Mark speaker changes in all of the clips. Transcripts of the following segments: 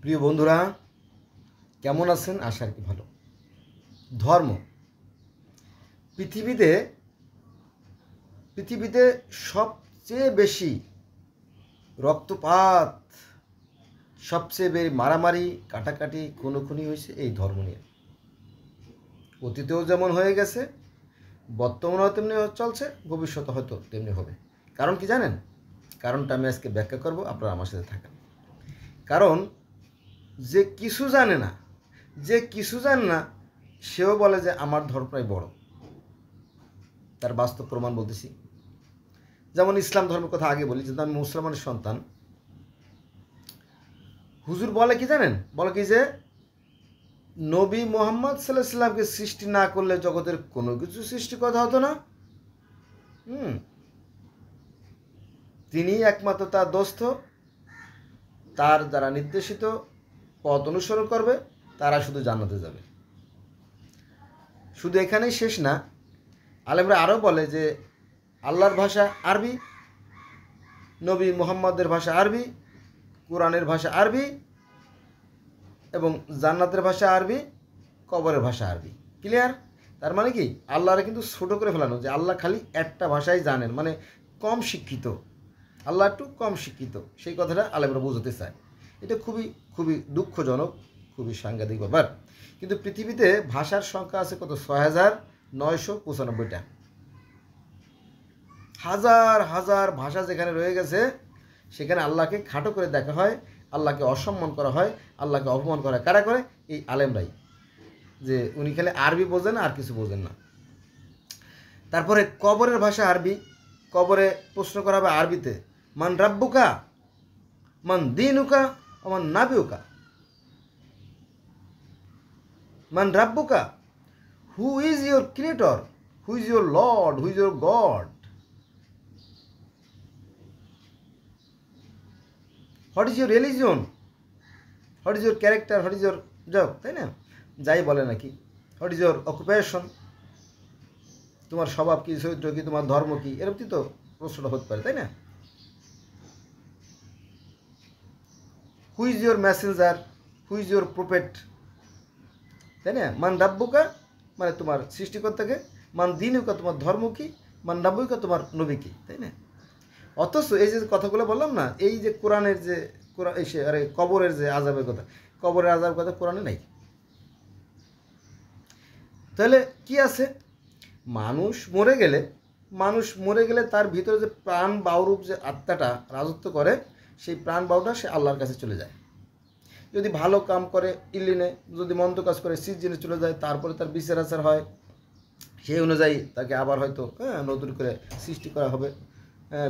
Speaker 1: প্রিয় বন্ধুরা, কেমন আছেন? আশা কি ভালো। ধর্ম পৃথিবীতে সবচেয়ে বেশি রক্তপাত, সবচেয়ে বেশি মারামারি, কাটাকাটি, খুনোখুনি হয়েছে এই ধর্ম নিয়ে। অতীতেও যেমন হয়ে গেছে, বর্তমানেও তেমনি চলছে, ভবিষ্যতে হয়তো তেমনি হবে। কারণ কি জানেন? কারণটা আমি আজকে ব্যাখ্যা করব, আপনারা আমার সাথে থাকেন। কারণ যে কিছু জানে না সেও বলে যে আমার ধর্মটাই বড়। তার বাস্তব প্রমাণ বলতেছি। যেমন ইসলাম ধর্মের কথা আগে বলি, যেহেতু আমি মুসলমানের সন্তান। হুজুর বলে কি জানেন? বলে কি যে নবী মোহাম্মদ সাল্লাল্লাহু আলাইহি সাল্লামকে সৃষ্টি না করলে জগতের কোনো কিছু সৃষ্টি কথা হতো না। তিনি একমাত্র তার দোস্ত, তার যারা নির্দেশিত পথ অনুসরণ করবে তারা শুধু জান্নাতে যাবে। শুধু এখানেই শেষ না, আলেমরা আরও বলে যে আল্লাহর ভাষা আরবি, নবী মুহাম্মদের ভাষা আরবি, কোরআনের ভাষা আরবি, এবং জান্নাতের ভাষা আরবি, কবরের ভাষা আরবি। ক্লিয়ার? তার মানে কি আল্লাহরা কিন্তু ছোটো করে ফেলানো, যে আল্লাহ খালি একটা ভাষাই জানেন, মানে কম শিক্ষিত, আল্লাহ একটু কম শিক্ষিত, সেই কথাটা আলেমরা বোঝাতে চায়। এটা খুবই খুবই দুঃখজনক, খুবই সাংঘাতিক ব্যাপার। কিন্তু পৃথিবীতে ভাষার সংখ্যা আছে কত? ৬,৯৯৫টা। হাজার হাজার ভাষা যেখানে রয়ে গেছে, সেখানে আল্লাহকে খাটো করে দেখা হয়, আল্লাহকে অসম্মান করা হয়, আল্লাহকে অপমান করা কারা করে? এই আলেমরাই, যে উনি খালি আরবি বোঝেন আর কিছু বোঝেন না। তারপরে কবরের ভাষা আরবি, কবরে প্রশ্ন করা হবে আরবিতে, মান রাব্বুকা, মান দিনুকা, মান নাবিউকা। মান রাব্বুকা, who is your creator, who is your Lord, who is your God, what is your religion, what is your character, what is your job, তাই না? যাই বলে নাকি, হোয়াট ইজ ইউর অকুপেশন, তোমার স্বভাব কী, চরিত্র কী, তোমার ধর্ম কী, এরকম তো প্রশ্নটা হতে পারে, তাই না? হু is your Messenger, who is your prophet, তাই না? মান রাব্বুকা মানে তোমার সৃষ্টিকর্তাকে, মান দিনুকা তোমার ধর্ম কী, মান রাব্বুকা তোমার নবী কী, তাই না? অথচ এই যে কথাগুলো বললাম না, এই যে কোরআনের যে কবরের যে আযাবের কথা, কবরের আযাবের কথা কোরআনে নাই। তাহলে কি আছে? মানুষ মরে গেলে তার ভিতরে যে প্রাণ বায়ুরূপ যে আত্মাটা রাজত্ব করে, সেই প্রাণ বায়ুটা সে আল্লাহর কাছে চলে যায়। যদি ভালো কাম করে ইল্লিনে, যদি মন্দ কাজ করে সিজ্জিনে চলে যায়, তারপরে তার বিচার আচার হয়, সেই অনুযায়ী তাকে আবার হয়তো নতুন করে সৃষ্টি করা হবে।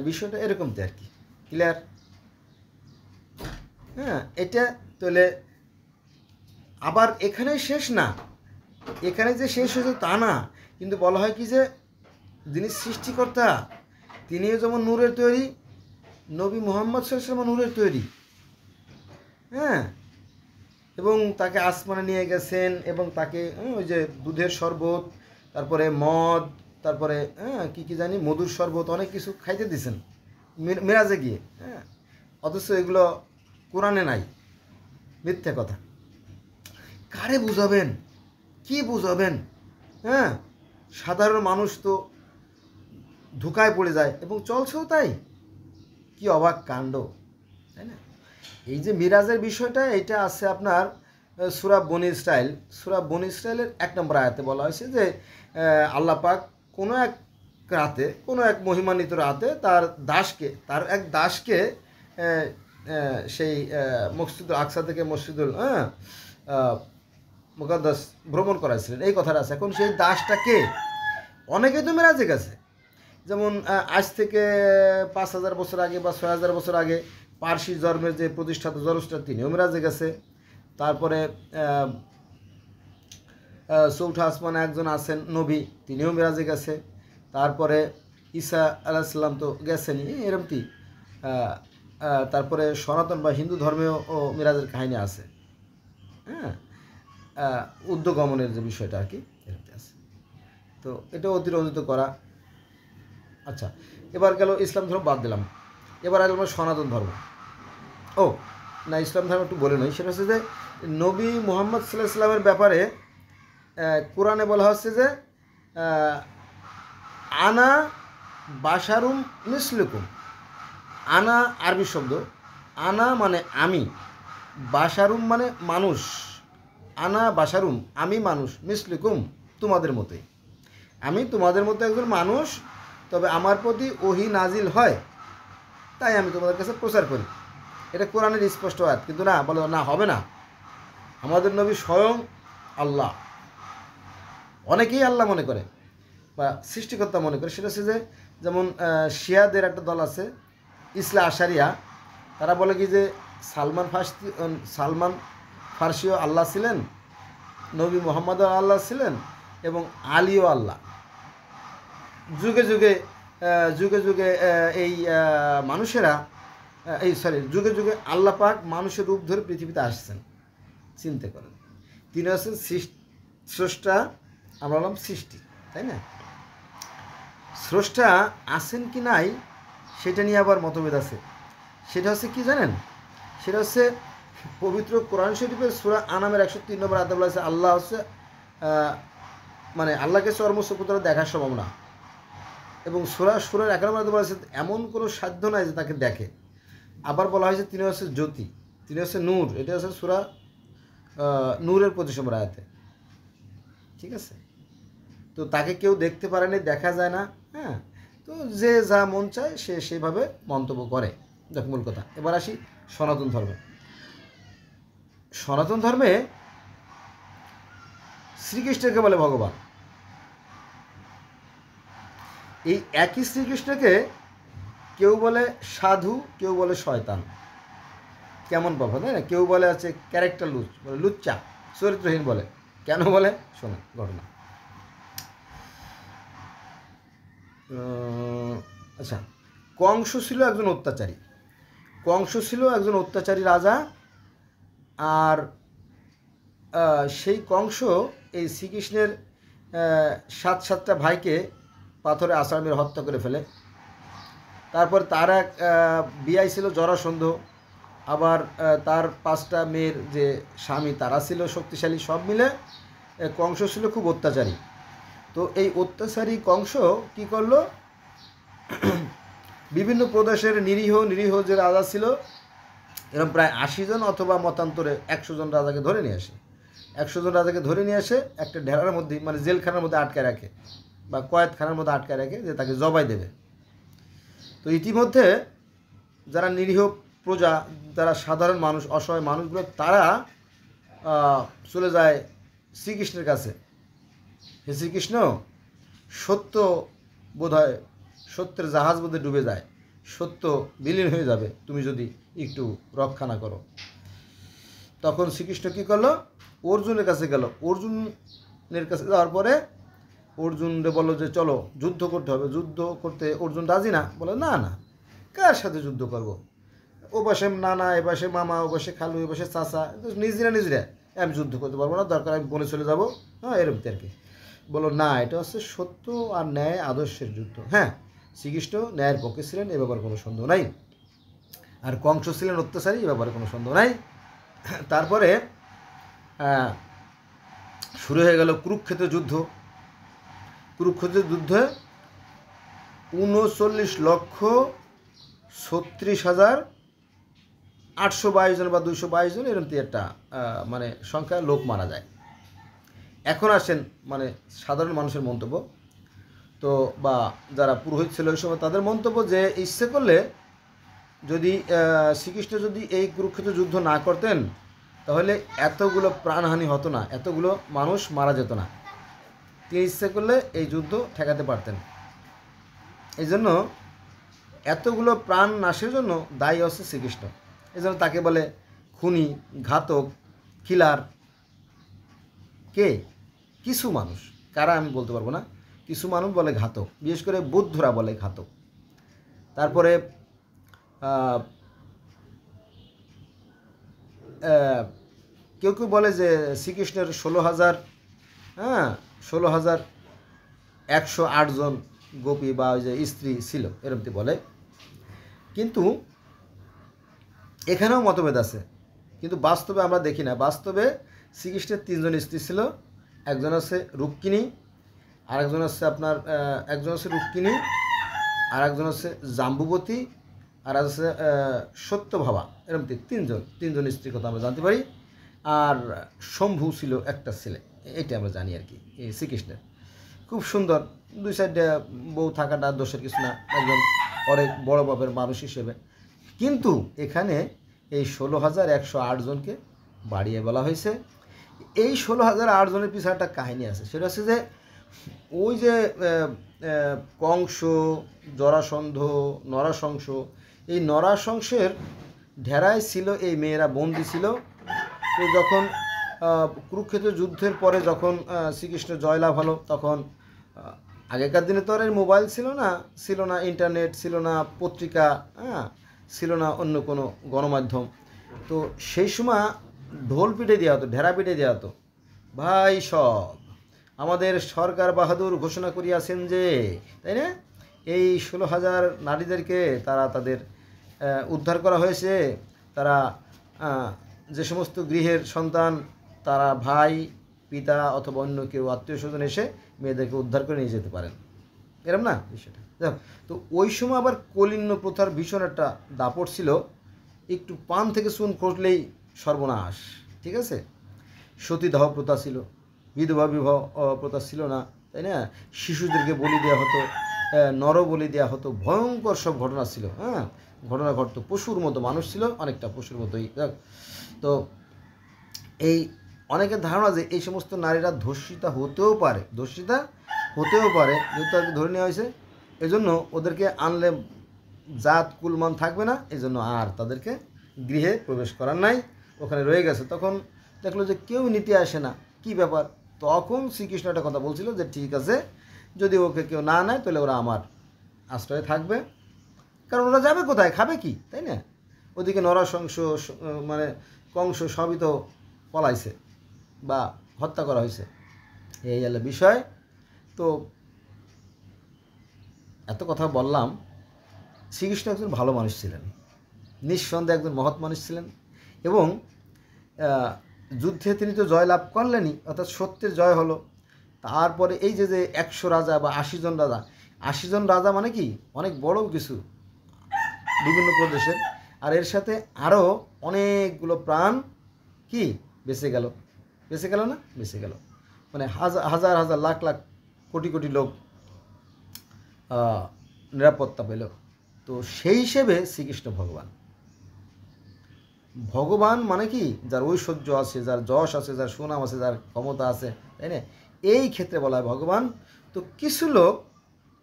Speaker 1: বিষয়টা এরকম তো আর কি। ক্লিয়ার? এটা তাহলে আবার এখানেই শেষ না, এখানে যে শেষ হয়েছে তা না, কিন্তু বলা হয় কি যে যিনি সৃষ্টিকর্তা তিনিও যেমন নূরের তৈরি, নবী মুহাম্মদ সাল্লাল্লাহু আলাইহি ওয়াসাল্লাম নূরের তৈরি। এবং তাকে আসমানে নিয়ে গেছেন, এবং তাকে ওই যে দুধের শরবত, তারপরে মদ, তারপরে কী জানি মধুর শরবত, অনেক কিছু খাইতে দিয়েছেন মেরাজে গিয়ে। অথচ এগুলো কোরআনে নাই, মিথ্যা কথা। কারে বুঝাবেন, কি বুঝাবেন? সাধারণ মানুষ তো ধোঁকায় পড়ে যায়, এবং চলছেও তাই। কি অবাক কাণ্ড, তাই না? এই যে মিরাজের বিষয়টা, এটা আছে আপনার সূরা বনী ইসরাইলের 1 নম্বর আয়াতে বলা হয়েছে যে আল্লাহ পাক কোনো এক রাতে, কোনো এক মহিমান্বিত রাতে তার এক দাসকে সেই মসজিদুল আকসা থেকে মসজিদুল মুকাদ্দাস ভ্রমণ করাইছিলেন, এই কথাটা আছে। এখন সেই দাসটাকে অনেকেই তো মেরাজে গেছে, যেমন আজ থেকে 5,000 বছর আগে বা 6,000 বছর আগে পার্সি ধর্মের যে প্রতিষ্ঠাতা জরস্টার, তিনিও মেরাজে গেছে। তারপরে চৌঠা আসমানে একজন আছেন নবী, তিনিও মেরাজে গেছে। তারপরে ঈসা আলাইহিস সালাম তো গেছেনই, এরকমটি। তারপরে সনাতন বা হিন্দু ধর্মেও মেরাজের কাহিনী আছে। উদ্যোগমনের যে বিষয়টা আর কি, এরকমটি আছে। তো এটা অতিরঞ্জিত করা। আচ্ছা, এবার গেল ইসলাম ধর্ম বাদ দিলাম, এবার আসলাম সনাতন ধর্ম। না ইসলাম ধর্ম একটু বলে নই, সেটা হচ্ছে যে নবী মুহাম্মদ সাল্লাল্লাহু আলাইহি ওয়াসাল্লামের ব্যাপারে কোরআনে বলা হচ্ছে যে আনা বাশারুম মিসলুকুম। আনা আরবি শব্দ, আনা মানে আমি, বাশারুম মানে মানুষ, আনা বাশারুম আমি মানুষ, মিসলুকুম তোমাদের মতোই, আমি তোমাদের মতো একজন মানুষ, তবে আমার প্রতি ওহী নাজিল হয়, তাই আমি তোমাদের কাছে প্রচার করি। এটা কোরআনের স্পষ্ট আয়াত। কিন্তু না, বলো না, হবে না, আমাদের নবী স্বয়ং আল্লাহ। অনেকেই আল্লাহ মনে করে বা সৃষ্টিকর্তা মনে করে। সেটা হচ্ছে যে যেমন শিয়াদের একটা দল আছে ইসলা আশারিয়া, তারা বলে কি যে সালমান ফার্সিও আল্লাহ ছিলেন, নবী মুহাম্মদও আল্লাহ ছিলেন এবং আলীও আল্লাহ। যুগে যুগে যুগে যুগে এই মানুষেরা যুগে যুগে আল্লাহ পাক মানুষের রূপ ধরে পৃথিবীতে আসছেন। চিন্তা করেন, তিনি হচ্ছেন স্রষ্টা, আমরা বললাম সৃষ্টি, তাই না? স্রষ্টা আছেন কি নাই সেটা নিয়ে আবার মতভেদ আছে। সেটা হচ্ছে কি জানেন, সেটা হচ্ছে পবিত্র কোরআন শরীফের সূরা আনামের 103 নম্বর আয়াতে বলা আছে আল্লাহ হচ্ছে মানে আল্লাহকে চর্মচক্ষুদ্বারা দেখার সম্ভব না, এবং সুরার 11 নম্বর আয়াতে বলা আছে এমন কোনো সাধ্য নাই যে তাকে দেখে। আবার বলা হয়েছে তিনি হচ্ছে জ্যোতি, তিনি হচ্ছে নূর, এটা হচ্ছে সূরা নূরের 25 নম্বর আয়াতে। ঠিক আছে, তো তাকে কেউ দেখতে পারেনি, দেখা যায় না। হ্যাঁ, তো যে যা মন চায় সে সেভাবে মন্তব্য করে, দেখ মূল কথা। এবার আসি সনাতন ধর্মে। সনাতন ধর্মে শ্রীকৃষ্ণকে বলে ভগবান। এই একই শ্রীকৃষ্ণকে কেউ বলে সাধু, কেউ বলে শয়তান। কেমন পাবো, তাই না? কেউ বলে আছে ক্যারেক্টার বলে লুচ্চা, চরিত্রহীন বলে। কেন বলে শোনো ঘটনা। আচ্ছা, কংস ছিল একজন অত্যাচারী, কংস ছিল একজন অত্যাচারী রাজা। আর সেই কংস এই শ্রীকৃষ্ণের 7টা ভাইকে পাথরে আছাড় মেরে হত্যা করে ফেলে। তারপর তার এক বিয়াই ছিল জরাসন্ধ, আবার তার 5টা মেয়ের যে স্বামী তারা ছিল শক্তিশালী। সব মিলে কংস ছিল খুব অত্যাচারী। তো এই অত্যাচারী কংস কি করলো, বিভিন্ন প্রদেশের নিরীহ যে রাজা ছিল, এরকম প্রায় 80 জন অথবা মতান্তরে 100 জন রাজাকে ধরে নিয়ে আসে। 100 জন রাজাকে ধরে নিয়ে এসে একটা ঢেরার মধ্যে, মানে জেলখানার মধ্যে আটকে রাখে বা কয়েদখানার মধ্যে আটকে রাখে, যে তাকে জবাই দেবে। তো ইতিমধ্যে যারা নিরীহ প্রজা, যারা সাধারণ মানুষ, অসহায় মানুষগুলো, তারা চলে যায় শ্রীকৃষ্ণের কাছে। হে শ্রীকৃষ্ণ, সত্য বোধহয়, সত্যের জাহাজ বোধহয় ডুবে যায়, সত্য বিলীন হয়ে যাবে তুমি যদি একটু রক্ষা না করো। তখন শ্রীকৃষ্ণ কী করলো, অর্জুনের কাছে গেল। অর্জুনের কাছে যাওয়ার পরে অর্জুনকে বললো যে চলো যুদ্ধ করতে হবে। যুদ্ধ করতে অর্জুন রাজি না, বলে না না, কার সাথে যুদ্ধ করব? ও পাশে নানা, এ পাশে মামা, ও পাশে খালু, এ পাশে চাচা, নিজেরা আমি যুদ্ধ করতে পারবো না, দরকার আমি বনে চলে যাবো। হ্যাঁ, এরকম আর কি। বলো না, এটা হচ্ছে সত্য আর ন্যায় আদর্শের যুদ্ধ। হ্যাঁ, শ্রীকৃষ্ণ ন্যায়ের পক্ষে ছিলেন, এ ব্যাপারে কোনো সন্দেহ নাই। আর কংস ছিলেন অত্যাচারী, এ ব্যাপারে কোনো সন্দেহ নাই। তারপরে শুরু হয়ে গেল কুরুক্ষেত্র যুদ্ধ। কুরুক্ষেত্রের যুদ্ধে 39,36,822 জন বা 222 জন এরকম একটা মানে সংখ্যায় লোক মারা যায়। এখন আসেন মানে সাধারণ মানুষের মন্তব্য, তো বা যারা পুরোহিত ছিল ওই সময়, তাদের মন্তব্য যে ইচ্ছে করলে যদি শ্রীকৃষ্ণ যদি এই কুরুক্ষেত্র যুদ্ধ না করতেন তাহলে এতগুলো প্রাণহানি হতো না, এতগুলো মানুষ মারা যেত না। তিনি ইচ্ছে করলে এই যুদ্ধ ঠেকাতে পারতেন। এই জন্য এতগুলো প্রাণ নাশের জন্য দায়ী হচ্ছে শ্রীকৃষ্ণ। এই জন্য তাকে বলে খুনি, ঘাতক, কিলার। কে? কিছু মানুষ, কারা আমি বলতে পারবো না, কিছু মানুষ বলে ঘাতক, বিশেষ করে বৌদ্ধরা বলে ঘাতক। তারপরে কেউ কেউ বলে যে শ্রীকৃষ্ণের 16,108 জন গোপী বা ওই যে স্ত্রী ছিল, এরকম বলে। কিন্তু এখানেও মতভেদ আছে। কিন্তু বাস্তবে আমরা দেখি না। বাস্তবে শ্রীকৃষ্ণের 3 জন স্ত্রী ছিল। একজন আছে রুক্মিণী, আরেকজন আছে আপনার একজন আছে রুক্মিণী, আর একজন আছে জাম্বুবতী, আর আছে সত্যভামা। এরকম 3জন স্ত্রীর কথা আমরা জানতে পারি। আর শম্ভু ছিল একটা ছেলে, এইটা আমরা জানি আর কি এই শ্রীকৃষ্ণের। খুব সুন্দর, 2 সাইডে বউ থাকাটা দোষের কিছু না, একজন অনেক বড় বাপের মানুষ হিসেবে। কিন্তু এখানে এই 16,108 জনকে বাড়িয়ে বলা হয়েছে। এই 16,008 জনের পিছনে একটা কাহিনী আছে। সেটা হচ্ছে যে ওই যে কংস, জরাসন্ধ, নরাশংস, এই নরাশংসের ঢেরায় ছিল এই মেয়েরা, বন্দী ছিল। তো যখন কুরুক্ষেত্র যুদ্ধের পরে যখন শ্রীকৃষ্ণ জয়লাভ হলো, তখন আগেকার দিনে তো আর মোবাইল ছিল না ইন্টারনেট ছিল না, পত্রিকা ছিল না, অন্য কোনো গণমাধ্যম। তো সেই সময় ঢোল পিটে দেওয়া হতো, ঢেরা পিটে দেওয়া হতো, ভাই সব আমাদের সরকার বাহাদুর ঘোষণা করিয়াছেন যে, তাই না, এই 16,000 নারীদেরকে তাদের উদ্ধার করা হয়েছে। তারা যে সমস্ত গৃহের সন্তান, তারা ভাই, পিতা অথবা অন্য কেউ আত্মীয় স্বজন এসে মেয়েদেরকে উদ্ধার করে নিয়ে যেতে পারেন, এরম না বিষয়টা। তো ওই সময় আবার কলিন্য প্রথার ভীষণ একটা দাপট ছিল। একটু পান থেকে চুন খসলেই সর্বনাশ, ঠিক আছে। সতীদাহ প্রথা ছিল, বিধবা বিবাহ প্রথা ছিল না, তাই না। শিশুদেরকে বলি দেওয়া হতো, নর বলি দেওয়া হতো, ভয়ঙ্কর সব ঘটনা ছিল। ঘটনা ঘটতো, পশুর মতো মানুষ ছিল, অনেকটা পশুর মতোই। তো এই অনেকের ধারণা যে এই সমস্ত নারীরা ধর্ষিতা হতেও পারে, যেহেতু আর ধরে নেওয়া হয়েছে, এই জন্য ওদেরকে আনলে জাত কুলমান থাকবে না, এই জন্য আর তাদেরকে গৃহে প্রবেশ করার নাই, ওখানে রয়ে গেছে। তখন দেখলো যে কেউ নিতে আসে না, কি ব্যাপার। তখন শ্রীকৃষ্ণ একটা কথা বলছিল যে ঠিক আছে, যদি ওকে কেউ না নেয় তাহলে ওরা আমার আশ্রয়ে থাকবে, কারণ ওরা যাবে কোথায়, খাবে কি, তাই না। ওদিকে নরাশংস মানে কংস সবই তো পলাইছে বা হত্যা করা হয়েছে, এই হলো বিষয়। তো এত কথা বললাম। শ্রীকৃষ্ণ একজন ভালো মানুষ ছিলেন, নিঃসন্দেহে একজন মহৎ মানুষ ছিলেন, এবং যুদ্ধে তিনি তো জয় লাভ করলেনই, অর্থাৎ সত্যের জয় হলো। তারপরে এই যে 100 রাজা বা 80 জন রাজা, 80 জন রাজা মানে কি অনেক বড় কিছু বিভিন্ন প্রদেশের। আর এর সাথে আরও অনেকগুলো প্রাণ কি বেঁচে গেল না, বেঁচে গেল। মানে হাজার হাজার লাখ লাখ কোটি কোটি লোক নিরাপত্তা পেল। তো সেই হিসেবে শ্রীকৃষ্ণ ভগবান মানে কি, যার ঐশ্বর্য আছে, যার যশ আছে, যার সুনাম আছে, যার ক্ষমতা আছে, তাই না, এই ক্ষেত্রে বলা হয় ভগবান। তো কিছু লোক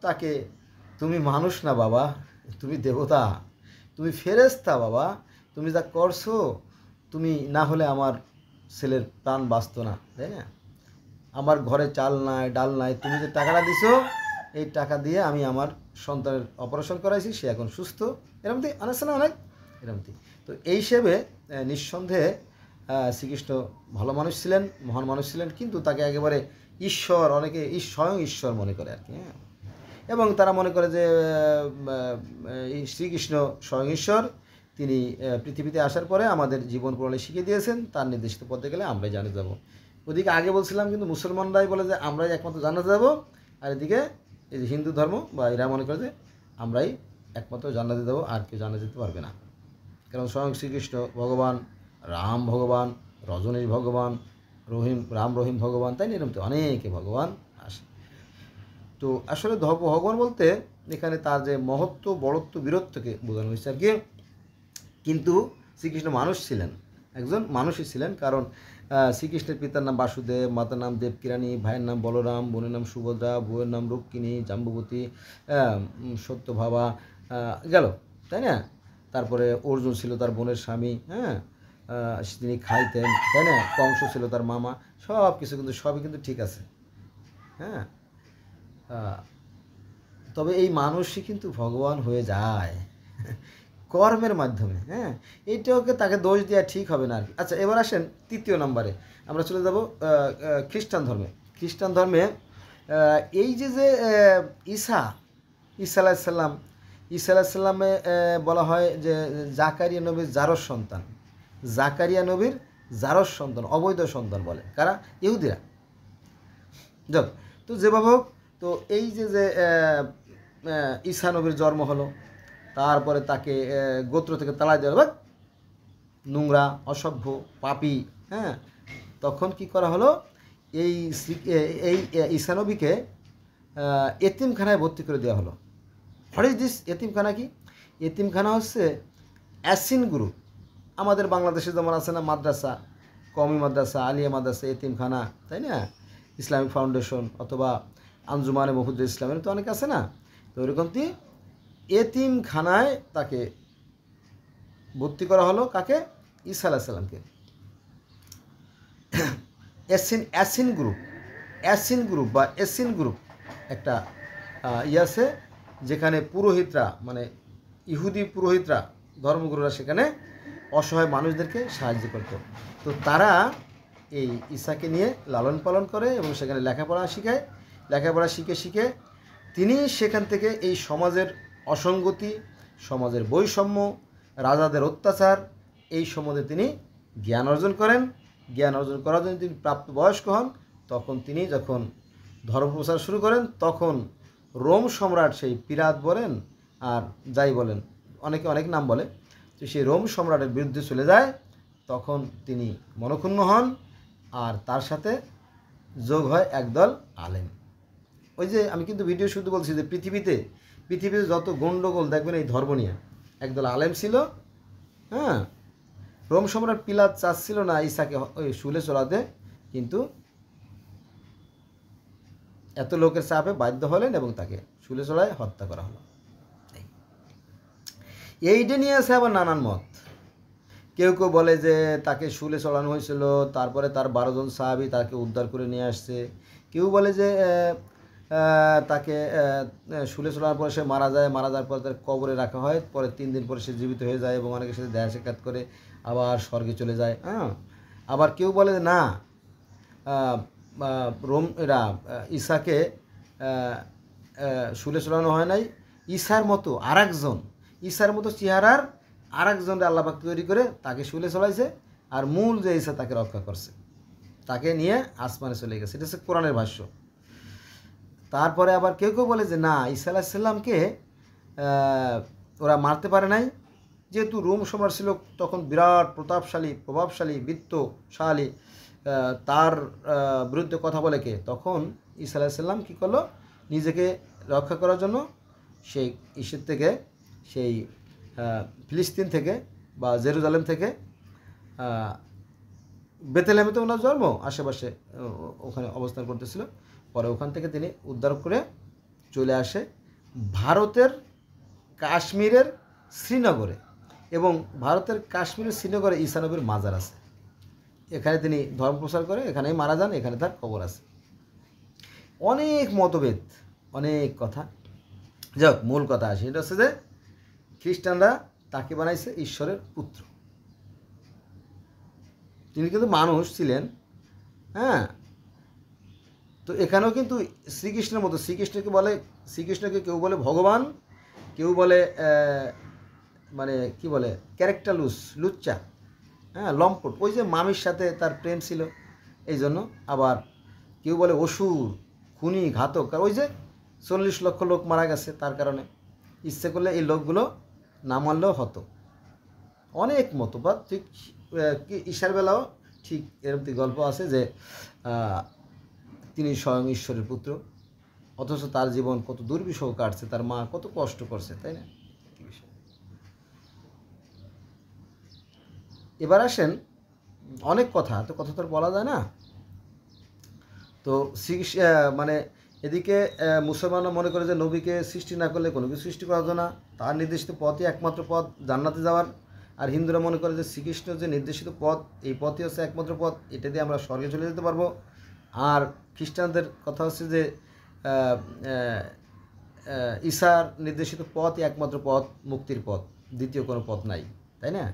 Speaker 1: তাকে, তুমি মানুষ না বাবা, তুমি দেবতা, তুমি ফেরেশতা বাবা, তুমি যা করছো, তুমি না হলে আমার ছেলের প্রাণ বাঁচত না, তাই না। আমার ঘরে চাল নাই, ডাল নাই, তুমি যে টাকাটা দিছো, এই টাকা দিয়ে আমি আমার সন্তানের অপারেশন করাইছি, সে এখন সুস্থ, এরমতি অনেক অনেক এরমতি। তো এই হিসেবে নিঃসন্দেহে শ্রীকৃষ্ণ ভালো মানুষ ছিলেন, মহান মানুষ ছিলেন, কিন্তু তাকে একেবারে ঈশ্বর, অনেকে স্বয়ং ঈশ্বর মনে করে আর কি। এবং তারা মনে করে যে শ্রীকৃষ্ণ স্বয়ং ঈশ্বর, তিনি পৃথিবীতে আসার পরে আমাদের জীবন প্রণালী শিখিয়ে দিয়েছেন, তার নির্দেশিত পথে গেলে আমরাই জানে যাব। ওদিকে আগে বলছিলাম কিন্তু মুসলমানরাই বলে যে আমরাই একমাত্র জান্নাতে যাব, আর এদিকে এই যে হিন্দু ধর্ম বা এরা মনে করে যে আমরাই একমাত্র জান্নাতে যাব, আর কেউ জান্নাতে যেতে পারবে না। কারণ স্বয়ং শ্রীকৃষ্ণ ভগবান, রাম ভগবান, রজনীশ ভগবান, রাম রহিম ভগবান, তাই না, এরকম তো অনেকে ভগবান আসে। তো আসলে ভগবান বলতে এখানে তার যে মহত্ব, বড়ত্ব, বীরত্বকে বোঝানো হয়েছে আর কি। কিন্তু শ্রীকৃষ্ণ মানুষ ছিলেন, একজন মানুষই ছিলেন। কারণ শ্রীকৃষ্ণের পিতার নাম বাসুদেব, মাতার নাম দেবকিরানী, ভাইয়ের নাম বলরাম, বোনের নাম সুভদ্রা, বউয়ের নাম রুক্মিণী, জাম্বুবতী, সত্যভামা গেল, তাই না। তারপরে অর্জুন ছিল তার বোনের স্বামী, তিনি খাইতেন, তাই না। কংস ছিল তার মামা, সব কিছু কিন্তু সবই কিন্তু ঠিক আছে। তবে এই মানুষই কিন্তু ভগবান হয়ে যায় কর্মের মাধ্যমে। এইটাকে তাকে দোষ দেওয়া ঠিক হবে না আর কি। আচ্ছা, এবার আসেন 3 নম্বরে আমরা চলে যাব খ্রিস্টান ধর্মে। খ্রিস্টান ধর্মে এই যে ঈসা আলাইসাল্লামে বলা হয় যে জাকারিয়া নবীর জারজ সন্তান, জাকারিয়া নবীর জারজ সন্তান, অবৈধ সন্তান বলে কারা? ইহুদিরা। যাক, তো যেভাবে হোক, তো এই যে যে ঈসা নবীর জন্ম হলো, তারপরে তাকে গোত্র থেকে তাড়াই দেওয়া, নোংরা, অসভ্য, পাপী, হ্যাঁ, তখন কি করা হলো, এই এই ঈসা নবীকে এতিমখানায় ভর্তি করে দেওয়া হলো। What is this? এতিমখানা কি? এতিমখানা হচ্ছে অ্যাসিন গ্রুপ। আমাদের বাংলাদেশে যেমন আছে না মাদ্রাসা, কওমি মাদ্রাসা, আলিয়া মাদ্রাসা, এতিমখানা, তাই না? ইসলামিক ফাউন্ডেশন অথবা আঞ্জুমানে মুফিদুল ইসলামের তো অনেক আছে না? তো ওইরকমটি এতিমখানায় তাকে ভর্তি করা হলো। কাকে? ঈসা আলাইহিস সালামকে। অ্যাসিন গ্রুপ বা এসিন গ্রুপ একটা আছে, যেখানে পুরোহিতরা, মানে ইহুদি পুরোহিতরা, ধর্মগুরুরা সেখানে অসহায় মানুষদেরকে সাহায্য করত। তো তারা এই ঈসাকে নিয়ে লালন পালন করে এবং সেখানে লেখাপড়া শিখে তিনি সেখান থেকে এই সমাজের অসঙ্গতি, সমাজের বৈষম্য, রাজাদের অত্যাচার, এই সম্বন্ধে তিনি জ্ঞান অর্জন করেন। জ্ঞান অর্জন করার জন্য তিনি প্রাপ্তবয়স্ক হন। তখন তিনি যখন ধর্মপ্রচার শুরু করেন, তখন রোম সম্রাট, সেই পিলাত বলেন আর যাই বলেন, অনেকে অনেক নাম বলে, তো সেই রোম সম্রাটের বিরুদ্ধে চলে যায়। তখন তিনি মনক্ষুণ্ণ হন, আর তার সাথে যোগ হয় একদল আলেম। ওই যে আমি কিন্তু ভিডিও শুধু বলছি যে পৃথিবীতে যত গণ্ডগোল দেখবেন এই ধর্ম নিয়ে, একদল আলেম ছিল। হ্যাঁ, রোম সম্রাট পিলাত চাচ্ছিল না ঈসাকে ওই শুলে চড়াতে, কিন্তু এত লোকের চাপে বাধ্য হলেন এবং তাকে শুলে চড়ায় হত্যা করা হলো। এইটা নিয়ে আছে আবার নানান মত। কেউ কেউ বলে যে তাকে শুলে চড়ানো হয়েছিল, তারপরে তার 12 জন সাহাবী তাকে উদ্ধার করে নিয়ে আসছে। কেউ বলে যে তাকে শুলে চড়ানোর পরে সে মারা যাওয়ার পর তার কবরে রাখা হয়, পরে 3 দিন পরে সে জীবিত হয়ে যায় এবং অনেকের সাথে দেখা সাক্ষাৎ করে আবার স্বর্গে চলে যায়। হ্যাঁ, আবার কেউ বলে যে না, ঈসাকে শুলে চড়ানো হয় নাই, ঈসার মতো চেহারার আরেকজনকে আল্লাহ পাক তৈরি করে তাকে শুলে চড়াইছে, আর মূল যে ঈসা তাকে রক্ষা করছে, তাকে নিয়ে আসমানে চলে গেছে। এটা হচ্ছে কোরআনের ভাষ্য। তারপরে আবার কেউ কেউ বলে যে না, ঈসা আলাইহিস সালামকে ওরা মারতে পারে নাই, যেহেতু রোম সম্রাট ছিল তখন বিরাট প্রভাবশালী বিত্তশালী, তার বিরুদ্ধে কথা বলে কে? তখন ঈসা আলাইহিস সালাম কী করলো, নিজেকে রক্ষা করার জন্য সেই সেই ফিলিস্তিন থেকে বা জেরুজালেম থেকে, বেথলেহেমে তো ওনার জন্ম, আশেপাশে ওখানে অবস্থান করতেছিল, পরে ওখান থেকে তিনি উদ্ধার করে চলে আসে ভারতের কাশ্মীরের শ্রীনগরে। এবং ভারতের কাশ্মীরের শ্রীনগরে ঈসা নবীর মাজার আছে। এখানে তিনি ধর্ম প্রচার করে, এখানেই মারা যান, এখানে তার কবর আছে। অনেক মতভেদ, অনেক কথা। যাক, মূল কথা আসে, এটা হচ্ছে যে খ্রিস্টানরা তাকে বানাইছে ঈশ্বরের পুত্র। তিনি কিন্তু মানুষ ছিলেন। হ্যাঁ, তো এখানেও কিন্তু শ্রীকৃষ্ণের মতো, শ্রীকৃষ্ণকে কেউ বলে ভগবান, কেউ বলে মানে কি বলে ক্যারেক্টার লুচ্চা, হ্যাঁ, লম্পট, ওই যে মামির সাথে তার প্রেম ছিল এই জন্য। আবার কেউ বলে অসুর, খুনি, ঘাতক, আর ওই যে 40 লক্ষ লোক মারা গেছে তার কারণে, ইচ্ছে করলে এই লোকগুলো না মানলেও হতো। অনেক মতবাদ। ঠিক ঈশার বেলাও ঠিক এরকম গল্প আছে যে তিনি স্বয়ং ঈশ্বরের পুত্র, অথচ তার জীবন কত দুর্বিষহ কাটছে, তার মা কত কষ্ট করছে, তাই না? এবার আসেন, অনেক কথা তো বলা যায় না। তো মানে এদিকে মুসলমানরা মনে করে যে নবীকে সৃষ্টি না করলে কোনো কিছু সৃষ্টি করা যায় না, তার নির্দেশিত পথই একমাত্র পথ জান্নাতে যাওয়ার। আর হিন্দুরা মনে করে যে শ্রীকৃষ্ণ যে নির্দেশিত পথ, এই পথই হচ্ছে একমাত্র পথ, এটা দিয়ে আমরা স্বর্গে চলে যেতে পারবো। আর খ্রিস্টানদের কথা হচ্ছে যে ঈসার নির্দেশিত পথই একমাত্র পথ, মুক্তির পথ, দ্বিতীয় কোনো পথ নাই, তাই না?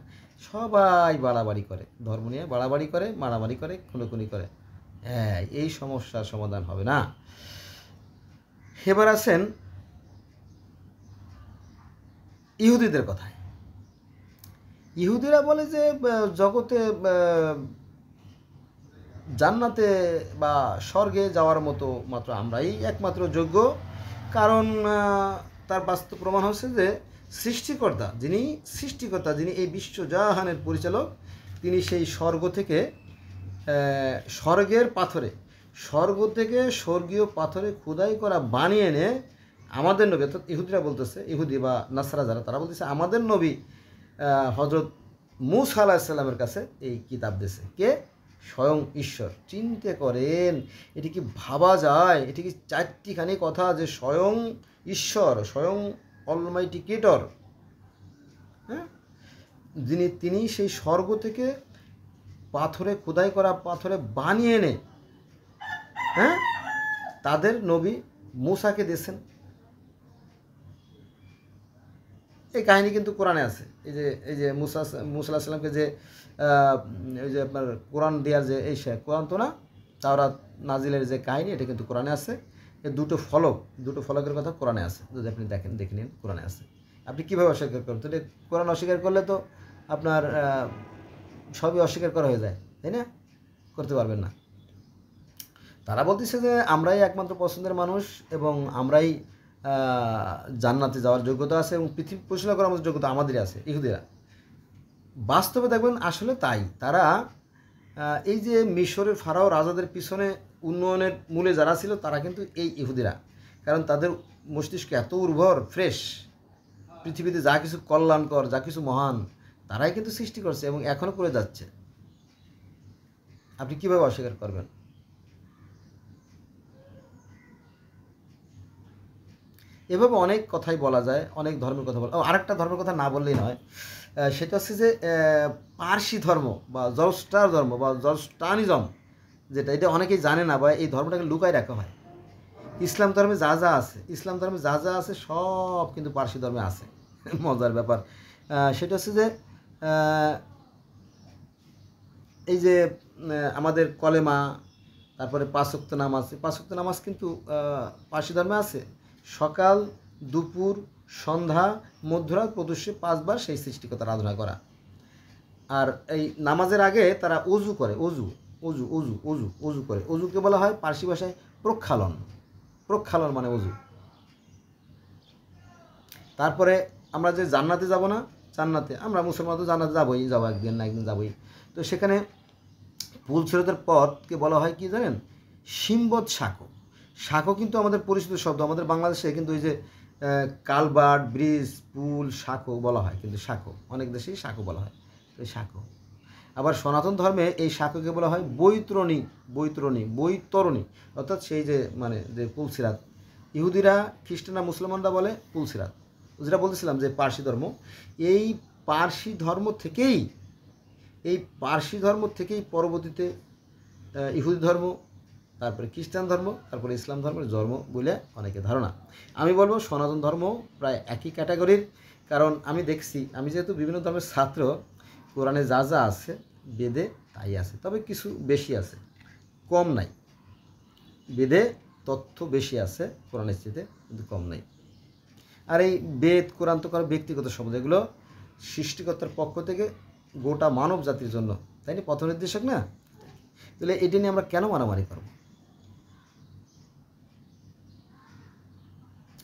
Speaker 1: সবাই বাড়াবাড়ি করে, ধর্ম নিয়ে বাড়াবাড়ি করে, মারামারি করে, খুনোখুনি করে। হ্যাঁ, এই সমস্যার সমাধান হবে না। এবার আসেন ইহুদিদের কথায়। ইহুদিরা বলে যে জগতে জান্নাতে বা স্বর্গে যাওয়ার মতো মাত্র আমরাই একমাত্র যোগ্য, কারণ তার বাস্তব প্রমাণ হচ্ছে যে সৃষ্টিকর্তা যিনি এই বিশ্বজাহানের পরিচালক, তিনি সেই স্বর্গ থেকে স্বর্গীয় পাথরে খোদাই করা বানিয়ে এনে আমাদের নবী, অর্থাৎ ইহুদিরা বলতেছে, ইহুদি বা নাসরা যারা, তারা বলতেছে আমাদের নবী হজরত মূসা আলাইহিস সালামের কাছে এই কিতাব দিয়েছে। কে? স্বয়ং ঈশ্বর। চিন্তা করেন, এটি কি ভাবা যায়? এটি কি চারটিখানি কথা যে স্বয়ং ঈশ্বর, স্বয়ং অলমাইটি ক্রিয়েটর, হ্যাঁ, তিনি সেই স্বর্গ থেকে পাথরে খোদাই করা পাথরে বানিয়ে এনে, হ্যাঁ, তাদের নবী মূসাকে দিয়েছেন। এই কাহিনী কিন্তু কোরআনে আছে। এই যে মুসা আলাইহিস সালামকে যে ওই যে আপনার কোরআন দেওয়ার যে কোরআন তো না, তাওরাত নাজিলের যে কাহিনী, এটা কিন্তু কোরআনে আছে। এই দুটো ফলকের কথা কোরআনে আছে, যদি আপনি দেখে নিন কোরআনে আছে। আপনি কীভাবে অস্বীকার করেন? তাহলে কোরআন অস্বীকার করলে তো আপনার সবই অস্বীকার করা হয়ে যায়, তাই না? করতে পারবেন না। তারা বলতেছে যে আমরাই একমাত্র পছন্দের মানুষ এবং আমরাই জান্নাতে যাওয়ার যোগ্যতা আছে এবং পৃথিবী পরিচালনা করার মতো যোগ্যতা আমাদেরই আছে, ইহুদিরা। বাস্তবে দেখবেন আসলে তাই। তারা এই যে মিশরের ফারাও রাজাদের পিছনে উন্নয়নের মূলে যারা ছিল, তারা কিন্তু এই ইহুদিরা। কারণ তাদের মস্তিষ্ক এত উর্বর, ফ্রেশ, পৃথিবীতে যা কিছু কল্যাণকর, যা কিছু মহান, তারাই কিন্তু সৃষ্টি করছে এবং এখনও করে যাচ্ছে। আপনি কীভাবে অস্বীকার করবেন? এভাবে অনেক কথাই বলা যায়, অনেক ধর্মের কথা বলা। আরেকটা ধর্মের কথা না বললেই নয়, সেটা হচ্ছে যে পার্সি ধর্ম বা জরস্টার ধর্ম বা জরস্টানিজম, যেটা এটা অনেকেই জানে না বা এই ধর্মটাকে লুকায় রাখা হয়। ইসলাম ধর্মে যা যা আছে সব কিন্তু পার্সি ধর্মে আছে। মজার ব্যাপার সেটা হচ্ছে যে এই যে আমাদের কলেমা, তারপরে 5 ওয়াক্ত নামাজ, 5 ওয়াক্ত নামাজ কিন্তু পার্সি ধর্মে আছে। সকাল, দুপুর, সন্ধ্যা, মধ্যরাত প্রদুষ্যে 5 বার সেই সৃষ্টিকর্তার আরাধনা করা। আর এই নামাজের আগে তারা অজু করে, অজু করে। অজুকে বলা হয় পার্সি ভাষায় প্রক্ষালন মানে অজু। তারপরে আমরা যে জান্নাতে যাব না, আমরা মুসলমান তো জান্নাতে যাবো একদিন না একদিন যাবোই। তো সেখানে পুলসিরাতের পথকে বলা হয় কি জানেন? সিম্বত শাখো কিন্তু আমাদের পরিচিত শব্দ। আমাদের বাংলাদেশে কিন্তু ওই যে কালভার্ট, ব্রিজ, পুল, শাখো বলা হয়, কিন্তু অনেক দেশেই শাখো বলা হয়। তো শাখো। আবার সনাতন ধর্মে এই শাখোকে বলা হয় বৈতরণী, অর্থাৎ সেই যে মানে যে পুলসিরাত। ইহুদিরা, খ্রিস্টানরা, মুসলমানরা বলে পুলসিরাত। যেটা বলতেছিলাম যে পার্সি ধর্ম, এই পার্সি ধর্ম থেকেই পরবর্তীতে ইহুদি ধর্ম, তারপরে খ্রিস্টান ধর্ম, তারপরে ইসলাম ধর্মের জন্ম বলে অনেকে ধারণা। আমি বলবো সনাতন ধর্ম প্রায় একই ক্যাটাগরির। কারণ আমি দেখছি, আমি যেহেতু বিভিন্ন ধর্মের ছাত্র, কোরআনে যা আছে বেদে তাই আছে, তবে কিছু বেশি আছে, কম নাই। বেদে তথ্য বেশি আছে কোরআনের চেয়ে, কিন্তু কম নাই। আর এই বেদ, কোরআন তো কারো ব্যক্তিগত শব্দ, এগুলো সৃষ্টিকর্তার পক্ষ থেকে গোটা মানব জাতির জন্য, তাই না? পথ নির্দেশক না? তাহলে এটি নিয়ে আমরা কেন মারামারি করব?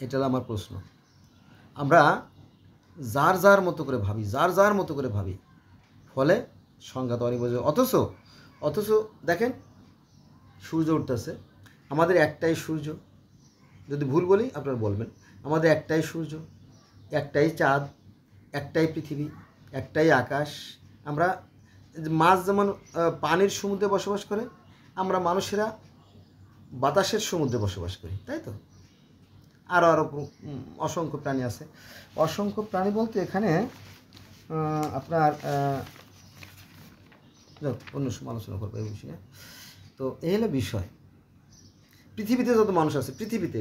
Speaker 1: এটা হলো আমার প্রশ্ন। আমরা যার যার মতো করে ভাবি, ফলে সংঘাত অনিবার্য। অথচ দেখেন, সূর্য উঠতেছে, আমাদের একটাই সূর্য। যদি ভুল বলি আপনারা বলবেন। আমাদের একটাই সূর্য, একটাই চাঁদ, একটাই পৃথিবী, একটাই আকাশ। আমরা মাছ যেমন পানির সমুদ্রে বসবাস করে, আমরা মানুষেরা বাতাসের সমুদ্রে বসবাস করি, তাই তো? আরও অসংখ্য প্রাণী আছে। অসংখ্য প্রাণী বলতে এখানে আপনার অন্য সময় আলোচনা করবো এই বিষয়ে। তো এই হলো বিষয়। পৃথিবীতে যত মানুষ আছে, পৃথিবীতে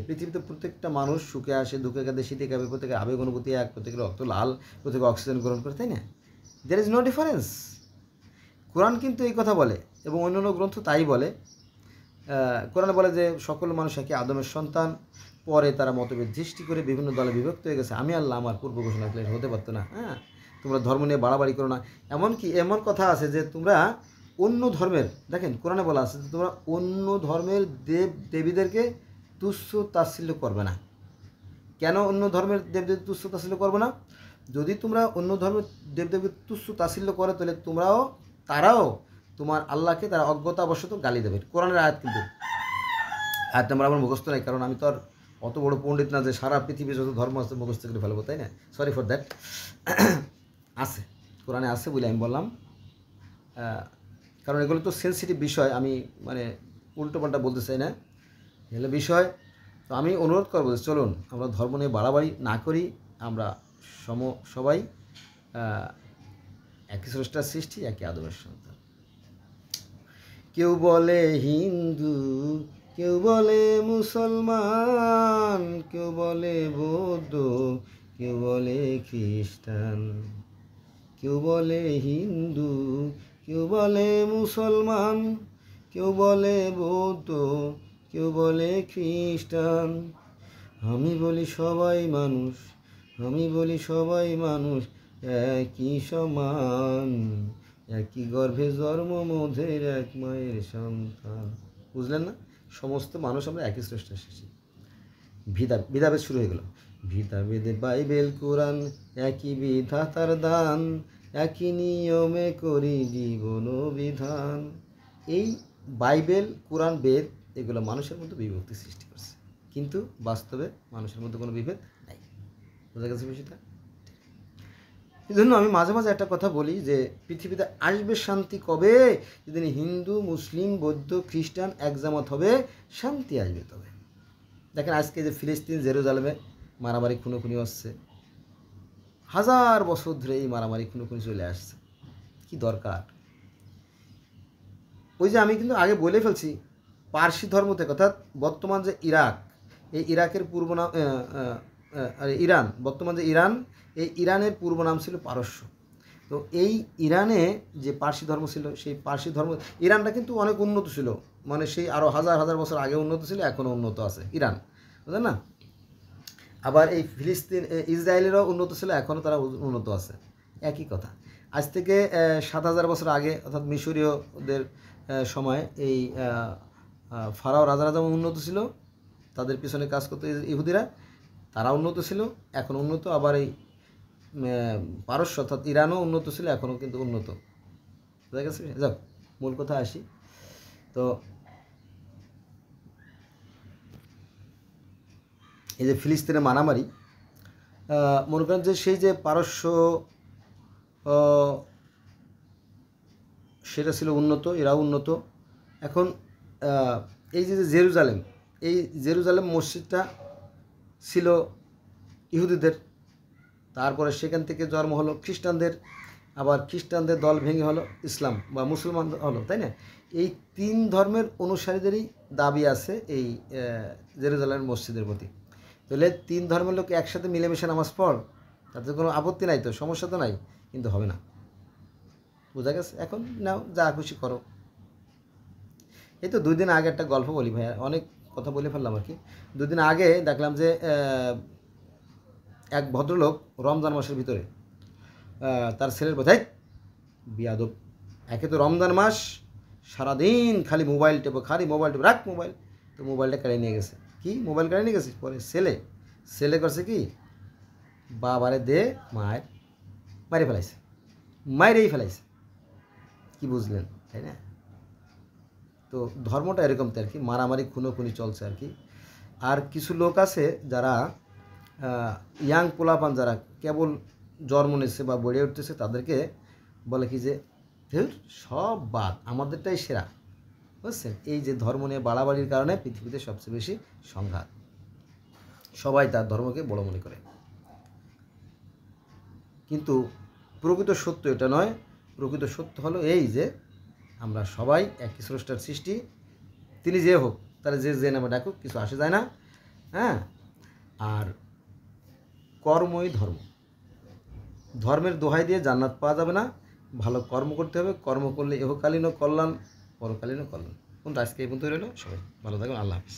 Speaker 1: প্রত্যেকটা মানুষ সুখে আসে, দুঃখে কাঁদে, শীতে কাঁপে, প্রত্যেকের আবেগ অনুভূতি এক, প্রত্যেকের রক্ত লাল, প্রত্যেকে অক্সিজেন গ্রহণ করে, তাই না? There is no difference. কোরআন কিন্তু এই কথা বলে এবং অন্যান্য গ্রন্থ তাই বলে। কোরআনে বলে যে সকল মানুষ একে আদমের সন্তান, পরে তারা মতভেদ সৃষ্টি করে বিভিন্ন দলে বিভক্ত হয়ে গেছে। আমি আল্লাহ আমার পূর্ব ঘোষণা হতে পারতো না। হ্যাঁ, তোমরা ধর্ম নিয়ে বাড়াবাড়ি করো না। এমনকি এমন কথা আছে যে তোমরা অন্য ধর্মের, দেখেন কোরআনে বলা আছে যে তোমরা অন্য ধর্মের দেব দেবীদেরকে তুচ্ছ তাচ্ছিল্য করবে না। কেন অন্য ধর্মের দেবদেবী তুচ্ছ তাচ্ছিল্য করবে না? যদি তোমরা অন্য ধর্মের দেবদেবীকে তুচ্ছ তাচ্ছিল্য করো তাহলে তারাও তোমার আল্লাহকে তারা অজ্ঞতাবশত গালি দেবে। কোরআনের আয়াত, কিন্তু আয়াত নাম্বার আমার মুখস্থ নাই, কারণ আমি তো আর অত বড় পণ্ডিত না যে সারা পৃথিবীর যত ধর্ম আছে মুখস্থ করে ফেলবো, তাই না? Sorry for that. আছে, কোরআনে আছে বলে আমি বললাম, কারণ এগুলো তো সেন্সিটিভ বিষয়, আমি মানে উল্টোপাল্টা বলতে চাই না, এগুলো বিষয়। তো আমি অনুরোধ করবো যে চলুন আমরা ধর্ম নিয়ে বাড়াবাড়ি না করি, আমরা সবাই একই স্রষ্টার সৃষ্টি, একই আদমের সন্তান। কেউ বলে হিন্দু, কেউ বলে মুসলমান, কেউ বলে বৌদ্ধ, কেউ বলে খ্রিস্টান। কেউ বলে হিন্দু, কেউ বলে মুসলমান, কেউ বলে বৌদ্ধ, কেউ বলে খ্রিস্টান। আমি বলি সবাই মানুষ, আমি বলি সবাই মানুষ, একই সমান, একই গর্ভে জন্ম মোদের এক মায়ের সন্তান। বুঝলেন না? সমস্ত মানুষ আমরা একই স্রষ্টার সৃষ্টি। বিধাভেদ শুরু হয়ে গেল। বিধাভেদে বাইবেল কোরআন, একই বিধাতার দান, একই নিয়মে করি জীবন বিধান। এই বাইবেল কোরআন বেদ এগুলো মানুষের মধ্যে বিভক্তি সৃষ্টি করছে, কিন্তু বাস্তবে মানুষের মধ্যে কোনো বিভেদ নাই। বোঝা গেছে বিষয়টা? এই জন্য আমি মাঝে মাঝে একটা কথা বলি যে পৃথিবীতে আসবে শান্তি কবে? যেদিন হিন্দু, মুসলিম, বৌদ্ধ, খ্রিস্টান একজামাত হবে, শান্তি আসবে তবে। দেখেন আজকে যে ফিলিস্তিন, জেরুজালেমে মারামারি খুনোখুনি হচ্ছে, 1000 বছর ধরে এই মারামারি খুনোখুনি চলে আসছে। কি দরকার? ওই যে আমি কিন্তু আগে বলে ফেলছি, পার্সি ধর্ম থেকে, অর্থাৎ বর্তমান যে ইরাক, এই ইরাকের পূর্ব নাম ইরান, বর্তমান যে ইরান, এই ইরানের পূর্ব নাম ছিল পারস্য। তো এই ইরানে যে পার্সি ধর্ম ছিল, সেই পার্সি ধর্ম, ইরানটা কিন্তু অনেক উন্নত ছিল, মানে সেই আরও হাজার বছর আগে উন্নত ছিল, এখনও উন্নত আছে ইরান, বুঝলেন না? আবার এই ফিলিস্তিন, ইসরায়েলেরও উন্নত ছিল, এখনও তারা উন্নত আছে, একই কথা। আজ থেকে 7000 বছর আগে, অর্থাৎ মিশরীয়দের সময়, এই ফারাও রাজারা যেমন উন্নত ছিল, তাদের পিছনে কাজ করতো ইহুদিরা, তারা উন্নত ছিল, এখন উন্নত। আবার এই পারস্য অর্থাৎ ইরানও উন্নত ছিল, এখনও কিন্তু উন্নত। বুঝা গেছে? যাক, মূল কথা আসি। তো এই যে ফিলিস্তিনে মারামারি, মনে করেন যে সেই যে পারস্য, সেটা ছিল উন্নত, এরাও উন্নত। এখন এই যে জেরুজালেম, এই জেরুজালেম মসজিদটা ছিল ইহুদিদের, তারপরে সেখান থেকে জন্ম হলো খ্রিস্টানদের, আবার খ্রিস্টানদের দল ভেঙে হলো ইসলাম বা মুসলমান হলো, তাই না? এই 3 ধর্মের অনুসারীদেরই দাবি আছে এই জেরুজালেমের মসজিদের প্রতি। তাহলে 3 ধর্মের লোক একসাথে মিলেমিশে নামাজ পড়, তাতে কোনো আপত্তি নাই, তো সমস্যা তো নাই, কিন্তু হবে না। বোঝা গেছে? এখন নাও যা খুশি করো। এই তো 2 দিন আগে একটা গল্প বলি ভাইয়া, অনেক কথা বলে ফেললাম আর কি। 2 দিন আগে দেখলাম যে এক ভদ্রলোক রমজান মাসের ভিতরে তার ছেলের বোঝাই বিয়াদব, একে তো রমজান মাস, সারাদিন খালি মোবাইল টেপো, রাখ মোবাইল, তো মোবাইলটা কেড়ে নিয়ে গেছে। কি মোবাইল কেড়ে নিয়ে গেছে? পরে ছেলে করছে কি, বাবারে দে মারে ফেলাইছে, মাইরেই ফেলাইছে। কি বুঝলেন, তাই না? তো ধর্মটা এরকম তো আর কি, মারামারি খুনোখুনি চলছে আর কি। আর কিছু লোক আছে যারা ইয়াং পোলাপান, যারা কেবল জন্ম নিচ্ছে বা বেড়ে উঠতেছে, তাদেরকে বলে কি যে সব বাদ, আমাদেরটাই সেরা। বুঝছেন? এই যে ধর্ম নিয়ে বাড়াবাড়ির কারণে পৃথিবীতে সবচেয়ে বেশি সংঘাত, সবাই তার ধর্মকে বড় মনে করে। কিন্তু প্রকৃত সত্য এটা নয়। প্রকৃত সত্য হলো এই যে আমরা সবাই একই স্রষ্টার সৃষ্টি, তিনি যে হোক, তারা যে নামে ডাকুক, কিছু আসে যায় না। হ্যাঁ, আর কর্মই ধর্ম। ধর্মের দোহাই দিয়ে জান্নাত পাওয়া যাবে না, ভালো কর্ম করতে হবে। কর্ম করলে ইহকালীনও কল্যাণ, পরকালীনও কল্যাণ। কোনটা আজকে এই পর্যন্ত রইল। সবাই ভালো থাকবেন। আল্লাহ হাফিজ।